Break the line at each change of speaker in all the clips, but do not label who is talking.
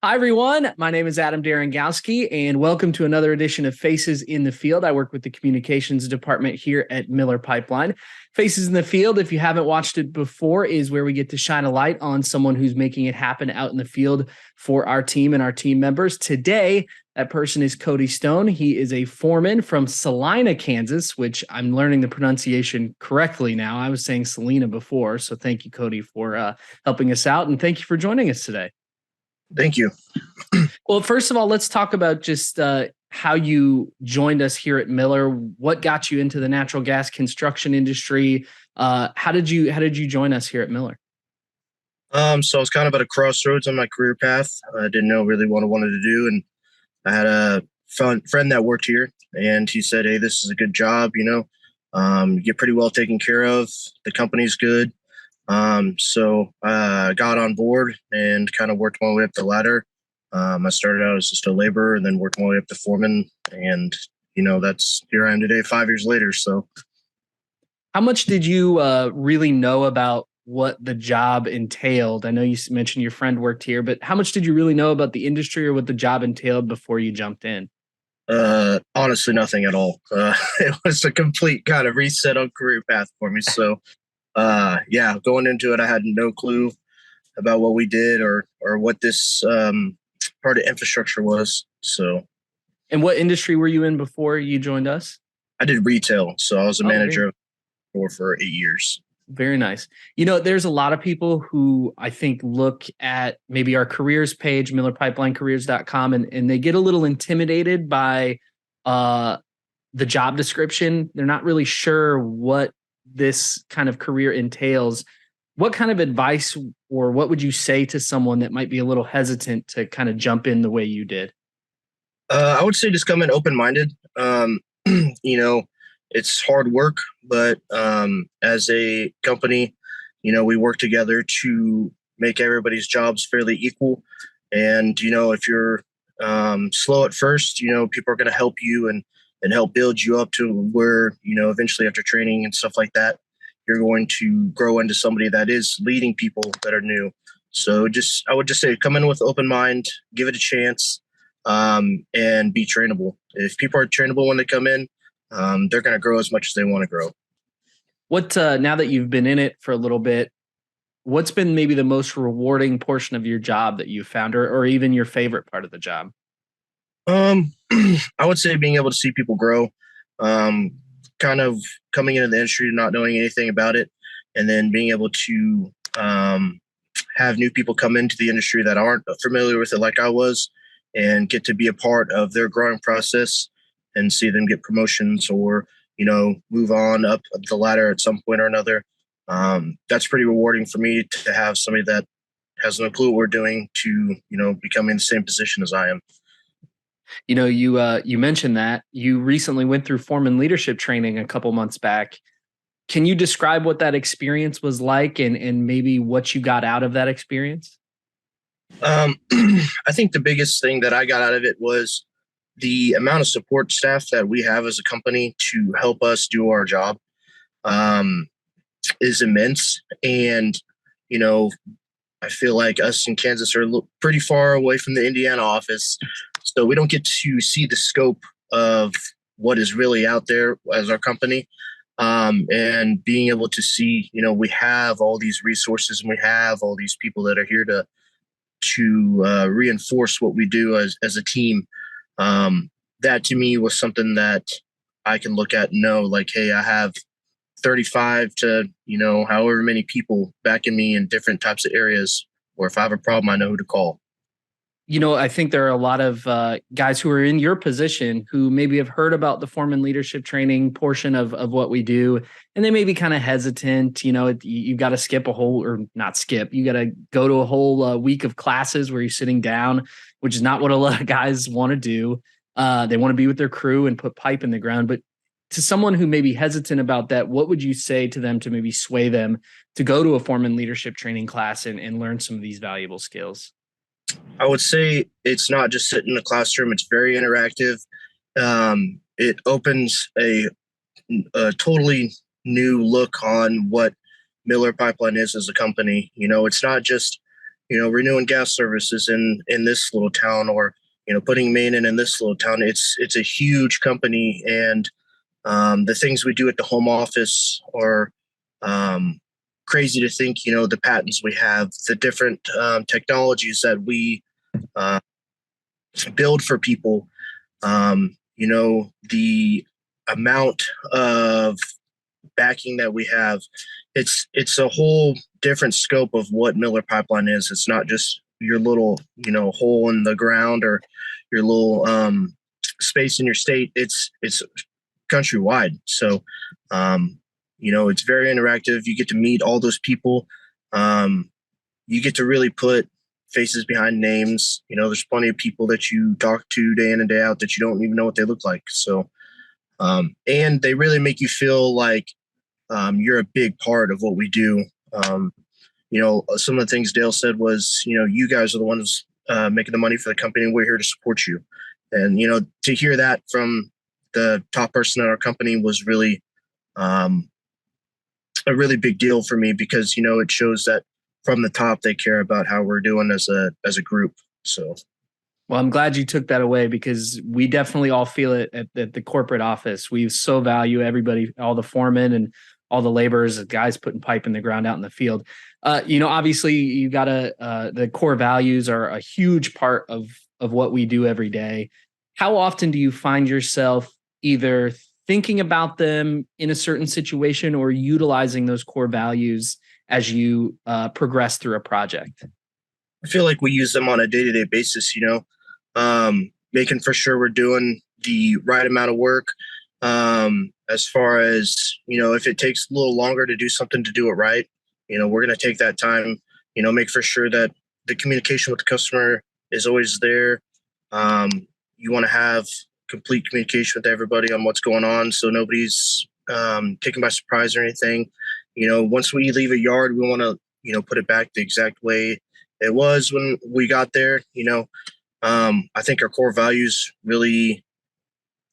Hi, everyone. My name is Adam Darengowski, and welcome to another edition of Faces in the Field. I work with the communications department here at Miller Pipeline. Faces in the Field, if you haven't watched it before, is where we get to shine a light on someone who's making it happen out in the field for our team and our team members. Today, that person is Kodie Stone. He is a foreman from Salina, Kansas, which I'm learning the pronunciation correctly now. I was saying Salina before, so thank you, Kodie, for helping us out, and thank you for joining us today.
Thank you.
Well, first of all, let's talk about just how you joined us here at Miller. What got you into the natural gas construction industry? How did you join us here at Miller?
So I was kind of at a crossroads on my career path. I didn't know really what I wanted to do, and I had a friend that worked here, and he said, "Hey, this is a good job. You get pretty well taken care of. The company's good." So I got on board and kind of worked my way up the ladder. I started out as just a laborer and then worked my way up to foreman. And, that's here I am today, 5 years later. So
how much did you really know about what the job entailed? I know you mentioned your friend worked here, but how much did you really know about the industry or what the job entailed before you jumped in?
honestly, nothing at all. It was a complete kind of reset on career path for me. So, yeah, going into it, I had no clue about what we did or what this part of infrastructure was. So
And what industry were you in before you joined us?
I did retail. So I was a
Oh,
manager for 8 years.
very nice. There's a lot of people who I think look at maybe our careers page, millerpipelinecareers.com, and they get a little intimidated by the job description. They're not really sure what this kind of career entails. What kind of advice or what would you say to someone that might be a little hesitant to kind of jump in the way you did?
I would say just come in open-minded. You know, it's hard work, but as a company, we work together to make everybody's jobs fairly equal. And if you're slow at first, people are going to help you and help build you up to where eventually after training and stuff like that, you're going to grow into somebody that is leading people that are new. So I would just say, come in with open mind, give it a chance, and be trainable. If people are trainable when they come in, they're going to grow as much as they want to grow.
What now that you've been in it for a little bit, what's been maybe the most rewarding portion of your job that you found, or even your favorite part of the job?
I would say being able to see people grow, kind of coming into the industry not knowing anything about it, and then being able to have new people come into the industry that aren't familiar with it like I was, and get to be a part of their growing process and see them get promotions or move on up the ladder at some point or another. That's pretty rewarding for me to have somebody that has no clue what we're doing to become in the same position as I am.
You mentioned that you recently went through Foreman Leadership Training a couple months back. Can you describe what that experience was like and maybe what you got out of that experience?
I think the biggest thing that I got out of it was the amount of support staff that we have as a company to help us do our job um, is immense. And, you know, I feel like us in Kansas are pretty far away from the Indiana office. So we don't get to see the scope of what is really out there as our company. And being able to see, we have all these resources and we have all these people that are here to reinforce what we do as a team. That to me was something that I can look at and know, like, hey, I have 35 to however many people backing me in different types of areas, or if I have a problem, I know who to call.
I think there are a lot of guys who are in your position who maybe have heard about the Foreman Leadership Training portion of what we do, and they may be kind of hesitant. You've got to skip a whole, or not skip, you got to go to a whole week of classes where you're sitting down, which is not what a lot of guys want to do. They want to be with their crew and put pipe in the ground. But to someone who may be hesitant about that, what would you say to them to maybe sway them to go to a Foreman Leadership Training class and learn some of these valuable skills?
I would say it's not just sitting in the classroom. It's very interactive. It opens a totally new look on what Miller Pipeline is as a company. It's not just renewing gas services in this little town, or putting main in this little town. It's a huge company, and the things we do at the home office are crazy to think. The patents we have, the different technologies that we uh, build for people. The amount of backing that we have. It's a whole different scope of what Miller Pipeline is. It's not just your little hole in the ground, or your little space in your state. It's countrywide. So it's very interactive. You get to meet all those people. You get to really put faces behind names. There's plenty of people that you talk to day in and day out that you don't even know what they look like. So and they really make you feel like you're a big part of what we do. Some of the things Dale said was, you guys are the ones making the money for the company, and we're here to support you. And, to hear that from the top person at our company was really a really big deal for me, because, it shows that from the top, they care about how we're doing as a group. So.
Well, I'm glad you took that away, because we definitely all feel it at the corporate office. We so value everybody, all the foremen and all the laborers, the guys putting pipe in the ground out in the field. Obviously you gotta, the core values are a huge part of what we do every day. How often do you find yourself either thinking about them in a certain situation or utilizing those core values as you progress through a project?
I feel like we use them on a day-to-day basis, making for sure we're doing the right amount of work. As far as, if it takes a little longer to do something, to do it right, we're going to take that time, make for sure that the communication with the customer is always there. You want to have complete communication with everybody on what's going on, so nobody's taken by surprise or anything. Once we leave a yard, we want to, put it back the exact way it was when we got there. I think our core values really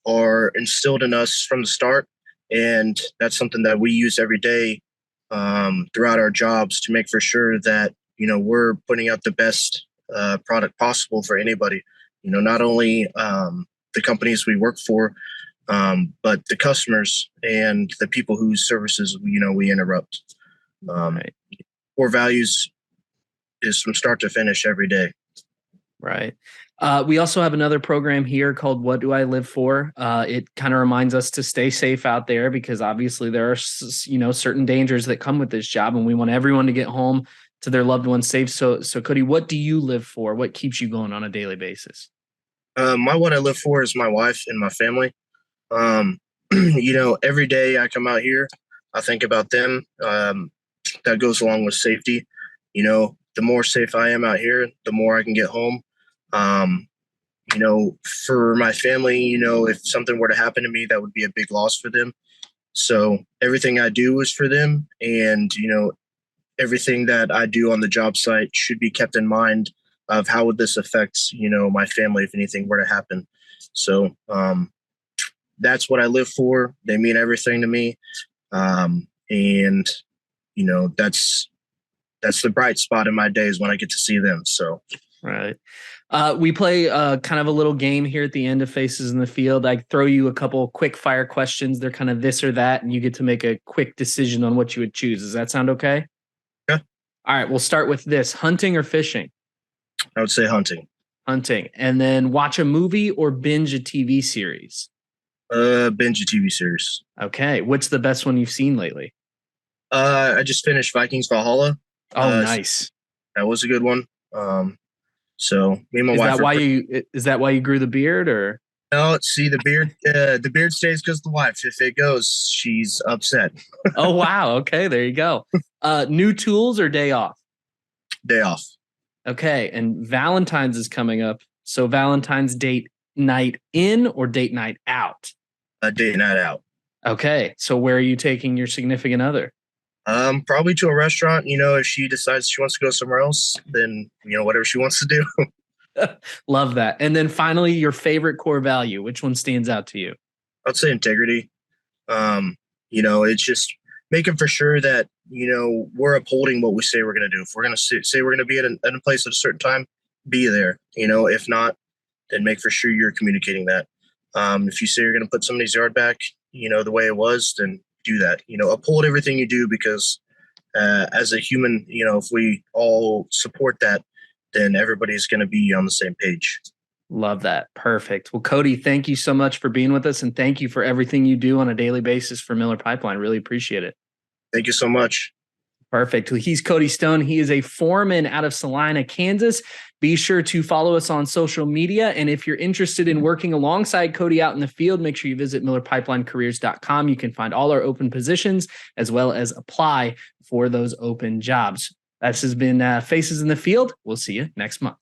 are instilled in us from the start, and that's something that we use every day throughout our jobs to make for sure that we're putting out the best product possible for anybody. Not only the companies we work for, but the customers and the people whose services we interrupt.
Right.
Core values is from start to finish every day.
Right. We also have another program here called What Do I Live For? It kind of reminds us to stay safe out there, because obviously there are, certain dangers that come with this job, and we want everyone to get home to their loved ones safe. So Kodie, what do you live for? What keeps you going on a daily basis?
What I live for is my wife and my family. Every day I come out here, I think about them. That goes along with safety. The more safe I am out here, the more I can get home. For my family, if something were to happen to me, that would be a big loss for them. So everything I do is for them. And, everything that I do on the job site should be kept in mind of how would this affect, my family if anything were to happen. So that's what I live for. They mean everything to me. And, that's the bright spot in my days when I get to see them. So.
Right. We play kind of a little game here at the end of Faces in the Field. I throw you a couple quick fire questions. They're kind of this or that, and you get to make a quick decision on what you would choose. Does that sound okay?
Yeah.
All right. We'll start with this: hunting or fishing?
I would say hunting.
Hunting. And then watch a movie or binge a TV series?
Binge a TV series.
Okay. What's the best one you've seen lately?
I just finished Vikings Valhalla.
Oh, nice.
That was a good one. So me and my wife.
Is that why you grew the beard, or?
No, see, the beard stays because the wife. If it goes, she's upset.
Oh, wow. Okay, there you go. New tools or day off?
Day off.
Okay, and Valentine's is coming up. So Valentine's date night in or date night out?
A date night out.
Okay, so where are you taking your significant other?
Probably to a restaurant. If she decides she wants to go somewhere else, then whatever she wants to do.
Love that. And then finally, your favorite core value. Which one stands out to you?
I'd say integrity. It's just making for sure that, we're upholding what we say we're going to do. If we're going to say we're going to be at a place at a certain time, be there. If not, then make for sure you're communicating that. If you say you're going to put somebody's yard back, the way it was, then do that. Uphold everything you do, because as a human, if we all support that, then everybody's going to be on the same page.
Love that. Perfect. Well, Kodie, thank you so much for being with us, and thank you for everything you do on a daily basis for Miller Pipeline. Really appreciate it.
Thank you so much.
Perfect. He's Kodie Stone. He is a foreman out of Salina, Kansas. Be sure to follow us on social media. And if you're interested in working alongside Kodie out in the field, make sure you visit millerpipelinecareers.com. You can find all our open positions as well as apply for those open jobs. This has been Faces in the Field. We'll see you next month.